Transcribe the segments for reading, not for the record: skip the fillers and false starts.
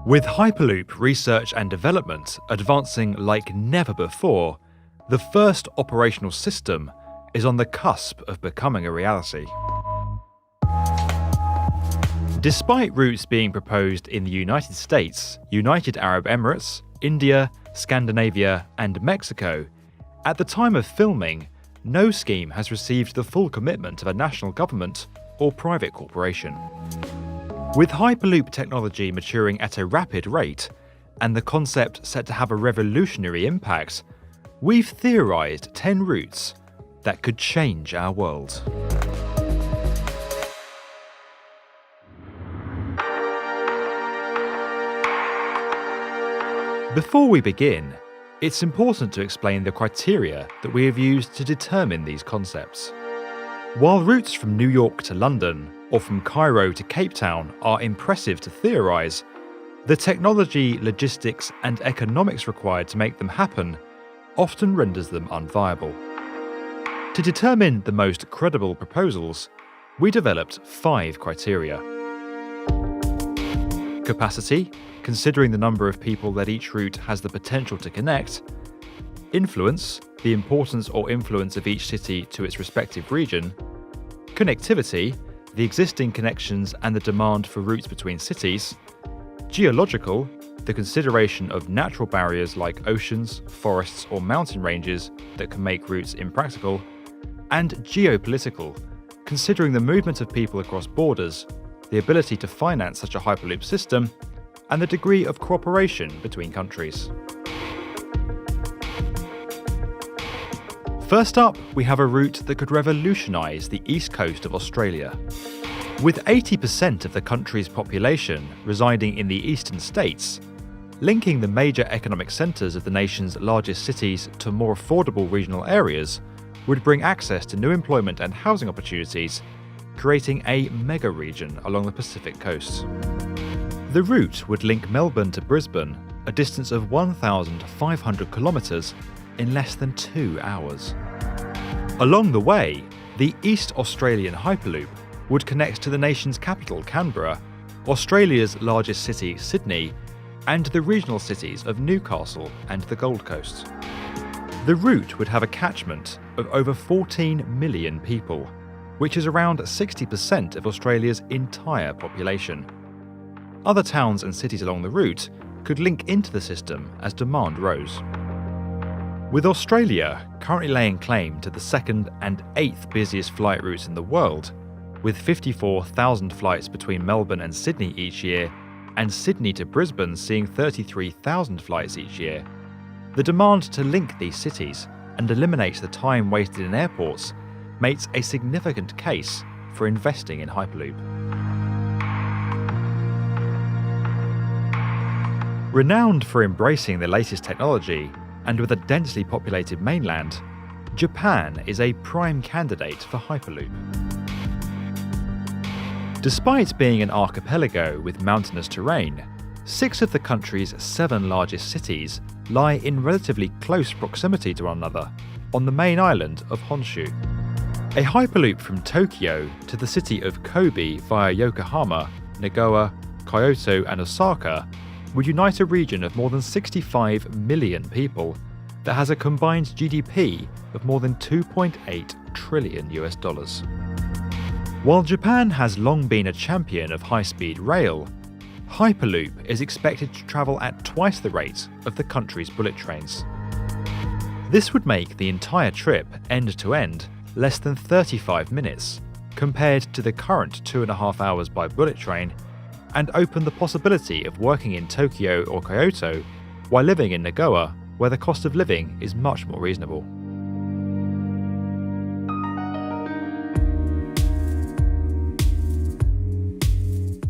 With Hyperloop research and development advancing like never before, the first operational system is on the cusp of becoming a reality. Despite routes being proposed in the United States, United Arab Emirates, India, Scandinavia, and Mexico, at the time of filming, no scheme has received the full commitment of a national government or private corporation. With Hyperloop technology maturing at a rapid rate, and the concept set to have a revolutionary impact, we've theorised 10 routes that could change our world. Before we begin, it's important to explain the criteria that we have used to determine these concepts. While routes from New York to London or from Cairo to Cape Town are impressive to theorise, the technology, logistics, and economics required to make them happen often renders them unviable. To determine the most credible proposals, we developed 5 criteria. Capacity, considering the number of people that each route has the potential to connect. Influence, the importance or influence of each city to its respective region. Connectivity, the existing connections and the demand for routes between cities. Geological, the consideration of natural barriers like oceans, forests, or mountain ranges that can make routes impractical. And geopolitical, considering the movement of people across borders, the ability to finance such a Hyperloop system, and the degree of cooperation between countries. First up, we have a route that could revolutionise the east coast of Australia. With 80% of the country's population residing in the eastern states, linking the major economic centres of the nation's largest cities to more affordable regional areas would bring access to new employment and housing opportunities, creating a mega region along the Pacific coast. The route would link Melbourne to Brisbane, a distance of 1,500 kilometres, in less than 2 hours. Along the way, the East Australian Hyperloop would connect to the nation's capital, Canberra, Australia's largest city, Sydney, and the regional cities of Newcastle and the Gold Coast. The route would have a catchment of over 14 million people, which is around 60% of Australia's entire population. Other towns and cities along the route could link into the system as demand rose. With Australia currently laying claim to the 2nd and 8th busiest flight routes in the world, with 54,000 flights between Melbourne and Sydney each year, and Sydney to Brisbane seeing 33,000 flights each year, the demand to link these cities and eliminate the time wasted in airports makes a significant case for investing in Hyperloop. Renowned for embracing the latest technology, and with a densely populated mainland, Japan is a prime candidate for Hyperloop. Despite being an archipelago with mountainous terrain, 6 of the country's 7 largest cities lie in relatively close proximity to one another on the main island of Honshu. A Hyperloop from Tokyo to the city of Kobe via Yokohama, Nagawa, Kyoto, and Osaka would unite a region of more than 65 million people that has a combined GDP of more than $2.8 trillion. While Japan has long been a champion of high-speed rail, Hyperloop is expected to travel at twice the rate of the country's bullet trains. This would make the entire trip end-to-end less than 35 minutes, compared to the current 2.5 hours by bullet train, and open the possibility of working in Tokyo or Kyoto while living in Nagawa, where the cost of living is much more reasonable.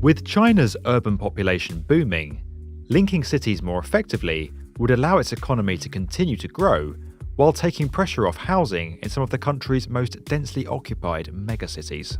With China's urban population booming, linking cities more effectively would allow its economy to continue to grow while taking pressure off housing in some of the country's most densely occupied megacities.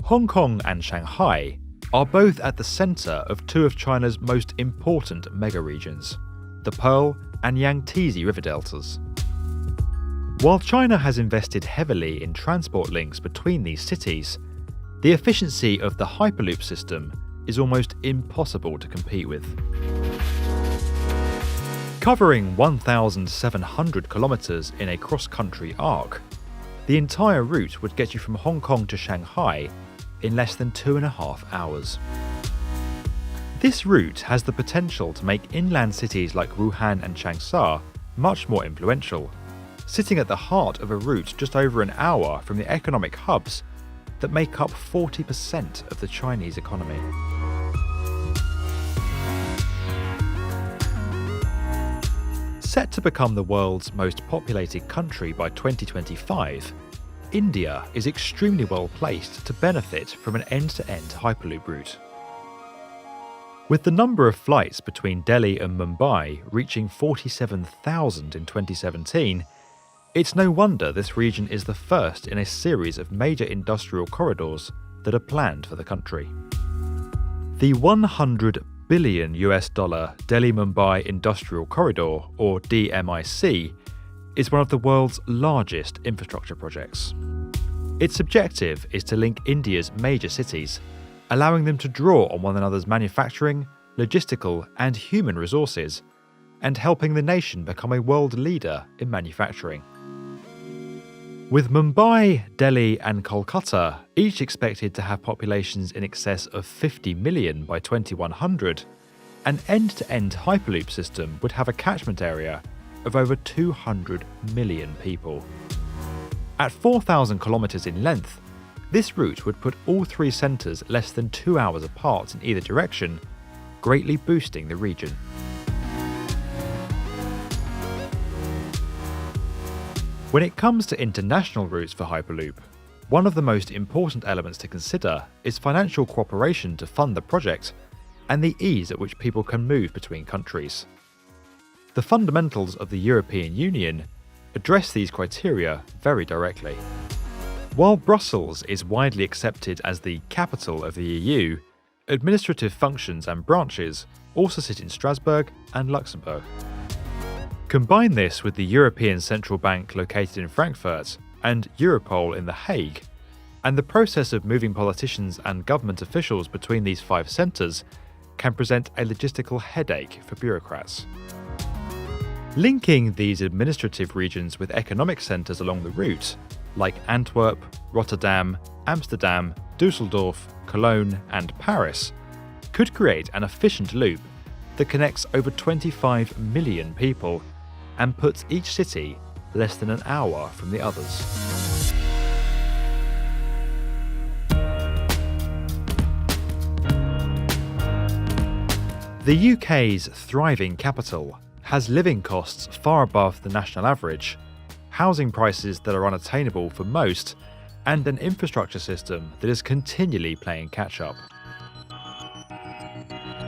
Hong Kong and Shanghai are both at the centre of 2 of China's most important megaregions, the Pearl and Yangtze river deltas. While China has invested heavily in transport links between these cities, the efficiency of the Hyperloop system is almost impossible to compete with. Covering 1,700 kilometers in a cross-country arc, the entire route would get you from Hong Kong to Shanghai in less than 2.5 hours. This route has the potential to make inland cities like Wuhan and Changsha much more influential, sitting at the heart of a route just over an hour from the economic hubs that make up 40% of the Chinese economy. Set to become the world's most populated country by 2025, India is extremely well placed to benefit from an end-to-end Hyperloop route. With the number of flights between Delhi and Mumbai reaching 47,000 in 2017, it's no wonder this region is the first in a series of major industrial corridors that are planned for the country. The $100 billion Delhi-Mumbai Industrial Corridor, or DMIC, is one of the world's largest infrastructure projects. Its objective is to link India's major cities, allowing them to draw on one another's manufacturing, logistical, and human resources, and helping the nation become a world leader in manufacturing. With Mumbai, Delhi, and Kolkata each expected to have populations in excess of 50 million by 2100, an end-to-end Hyperloop system would have a catchment area of over 200 million people. At 4,000 kilometers in length, this route would put all three centres less than 2 hours apart in either direction, greatly boosting the region. When it comes to international routes for Hyperloop, one of the most important elements to consider is financial cooperation to fund the project and the ease at which people can move between countries. The fundamentals of the European Union address these criteria very directly. While Brussels is widely accepted as the capital of the EU, administrative functions and branches also sit in Strasbourg and Luxembourg. Combine this with the European Central Bank located in Frankfurt and Europol in The Hague, and the process of moving politicians and government officials between these 5 centres can present a logistical headache for bureaucrats. Linking these administrative regions with economic centres along the route, like Antwerp, Rotterdam, Amsterdam, Düsseldorf, Cologne, and Paris, could create an efficient loop that connects over 25 million people and puts each city less than an hour from the others. The UK's thriving capital has living costs far above the national average, housing prices that are unattainable for most, and an infrastructure system that is continually playing catch-up.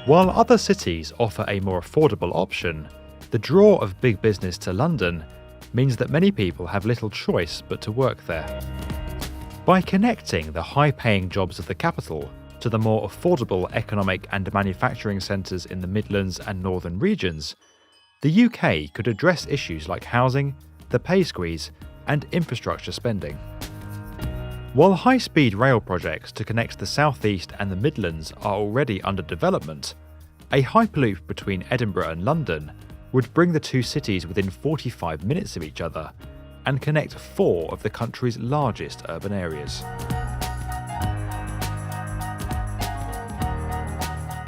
While other cities offer a more affordable option, the draw of big business to London means that many people have little choice but to work there. By connecting the high-paying jobs of the capital to the more affordable economic and manufacturing centres in the Midlands and Northern regions, the UK could address issues like housing, the pay squeeze, and infrastructure spending. While high-speed rail projects to connect the South East and the Midlands are already under development, a Hyperloop between Edinburgh and London would bring the two cities within 45 minutes of each other and connect 4 of the country's largest urban areas.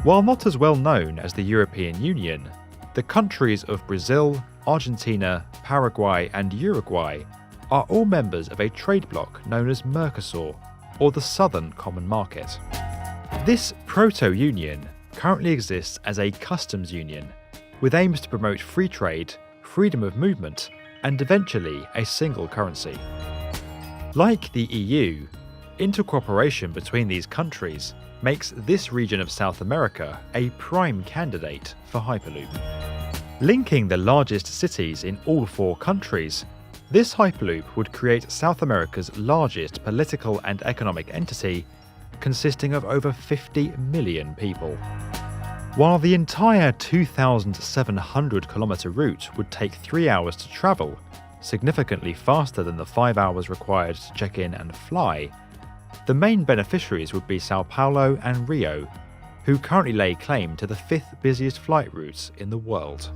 While not as well known as the European Union, the countries of Brazil, Argentina, Paraguay, and Uruguay are all members of a trade bloc known as Mercosur, or the Southern Common Market. This proto-union currently exists as a customs union, with aims to promote free trade, freedom of movement, and eventually a single currency. Like the EU, intercooperation between these countries makes this region of South America a prime candidate for Hyperloop. Linking the largest cities in all 4 countries, this Hyperloop would create South America's largest political and economic entity, consisting of over 50 million people. While the entire 2,700-kilometre route would take 3 hours to travel, significantly faster than the 5 hours required to check in and fly, the main beneficiaries would be Sao Paulo and Rio, who currently lay claim to the 5th busiest flight routes in the world.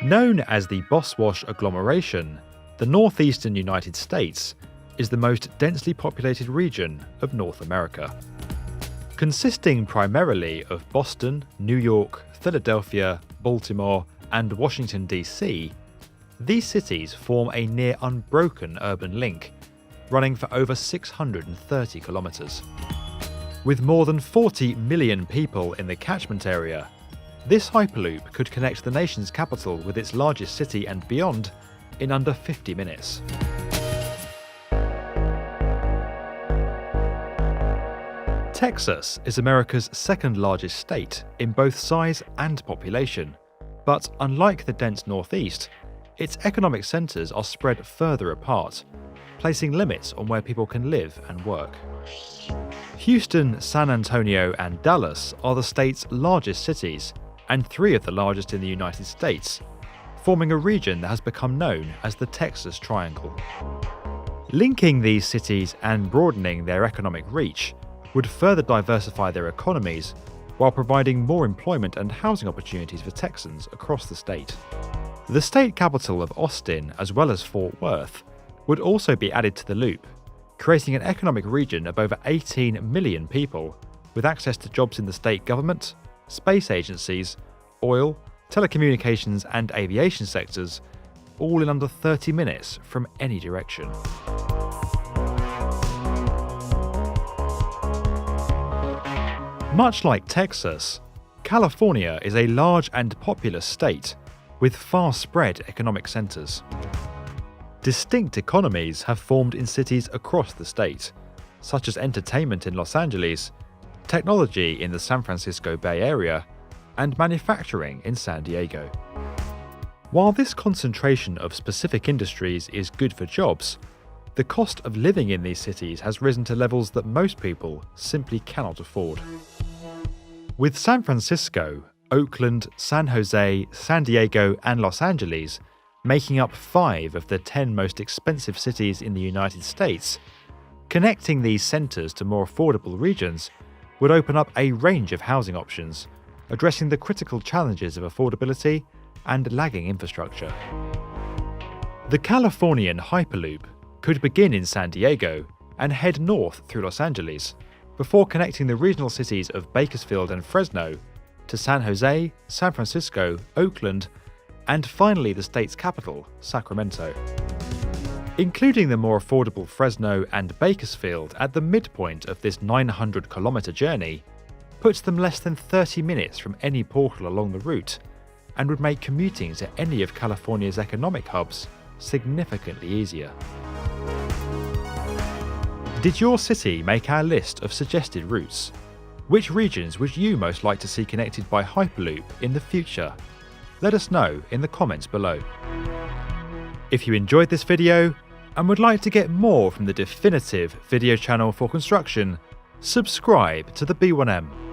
Known as the Boswash agglomeration, the northeastern United States is the most densely populated region of North America. Consisting primarily of Boston, New York, Philadelphia, Baltimore, and Washington, D.C., these cities form a near unbroken urban link, running for over 630 kilometres. With more than 40 million people in the catchment area, this Hyperloop could connect the nation's capital with its largest city and beyond in under 50 minutes. Texas is America's second largest state in both size and population, but unlike the dense Northeast, its economic centres are spread further apart, placing limits on where people can live and work. Houston, San Antonio, and Dallas are the state's largest cities, and 3 of the largest in the United States, forming a region that has become known as the Texas Triangle. Linking these cities and broadening their economic reach would further diversify their economies while providing more employment and housing opportunities for Texans across the state. The state capital of Austin, as well as Fort Worth, would also be added to the loop, creating an economic region of over 18 million people with access to jobs in the state government, space agencies, oil, telecommunications and aviation sectors, all in under 30 minutes from any direction. Much like Texas, California is a large and populous state with far-spread economic centers. Distinct economies have formed in cities across the state, such as entertainment in Los Angeles, technology in the San Francisco Bay Area, and manufacturing in San Diego. While this concentration of specific industries is good for jobs, the cost of living in these cities has risen to levels that most people simply cannot afford. With San Francisco, Oakland, San Jose, San Diego, and Los Angeles making up 5 of the 10 most expensive cities in the United States, connecting these centres to more affordable regions would open up a range of housing options, addressing the critical challenges of affordability and lagging infrastructure. The Californian Hyperloop could begin in San Diego and head north through Los Angeles, before connecting the regional cities of Bakersfield and Fresno to San Jose, San Francisco, Oakland, and finally the state's capital, Sacramento. Including the more affordable Fresno and Bakersfield at the midpoint of this 900-kilometre journey puts them less than 30 minutes from any portal along the route and would make commuting to any of California's economic hubs significantly easier. Did your city make our list of suggested routes? Which regions would you most like to see connected by Hyperloop in the future? Let us know in the comments below. If you enjoyed this video and would like to get more from the definitive video channel for construction, subscribe to the B1M.